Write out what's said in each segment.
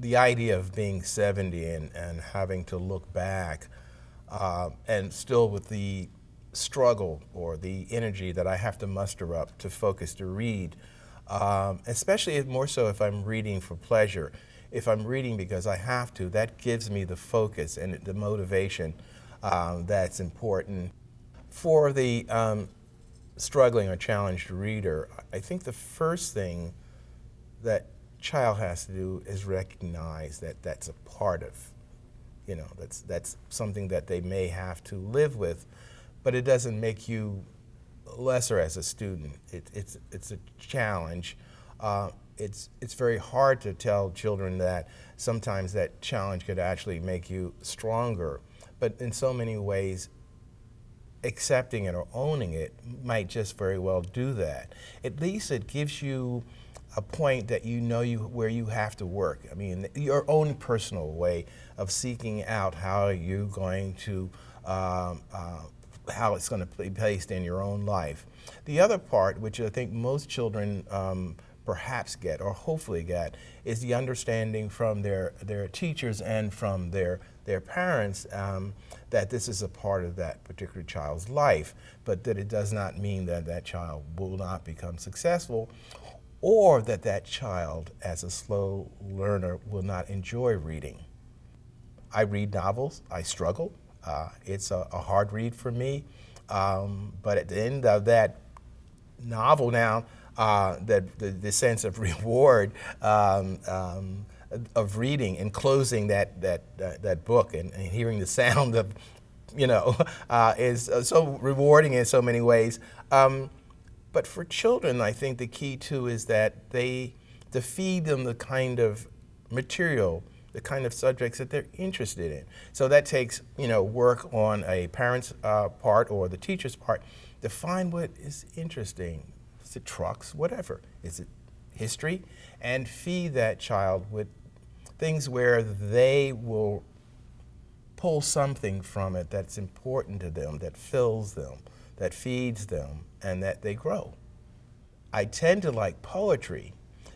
the idea of being 70 and having to look back and still with the struggle or the energy that I have to muster up to focus to read, especially more so if I'm reading for pleasure. If I'm reading because I have to, that gives me the focus and the motivation that's important. For the struggling or challenged reader, I think the first thing that child has to do is recognize that that's a part of, that's something that they may have to live with, but it doesn't make you lesser as a student. It's a challenge. It's very hard to tell children that sometimes that challenge could actually make you stronger, but in so many ways, accepting it or owning it might just very well do that. At least it gives you a point that where you have to work. I mean, your own personal way of seeking out how you're going to, how it's going to be placed in your own life. The other part, which I think most children perhaps get or hopefully get, is the understanding from their teachers and from their parents that this is a part of that particular child's life, but that it does not mean that that child will not become successful, or that that child, as a slow learner, will not enjoy reading. I read novels. I struggle. It's a hard read for me, but at the end of that novel now, the sense of reward of reading and closing that book and hearing the sound of, is so rewarding in so many ways. But for children, I think the key too is that to feed them the kind of material, the kind of subjects that they're interested in. So that takes, work on a parent's part or the teacher's part to find what is interesting. Is it trucks, whatever? Is it history? And feed that child with things where they will pull something from it that's important to them, that fills them, that feeds them, and that they grow. I tend to like poetry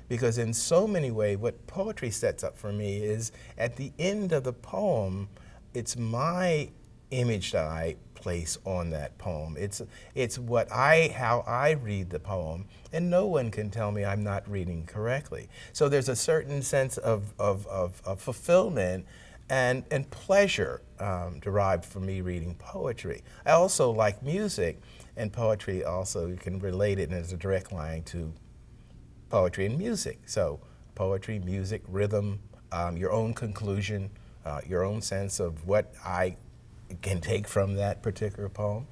because in so many ways what poetry sets up for me is at the end of the poem, it's my image that I place on that poem. It's how I read the poem, and no one can tell me I'm not reading correctly. So there's a certain sense of fulfillment and pleasure derived from me reading poetry. I also like music, and poetry also, you can relate it as a direct line to poetry and music. So poetry, music, rhythm, your own conclusion, your own sense of what I can take from that particular poem.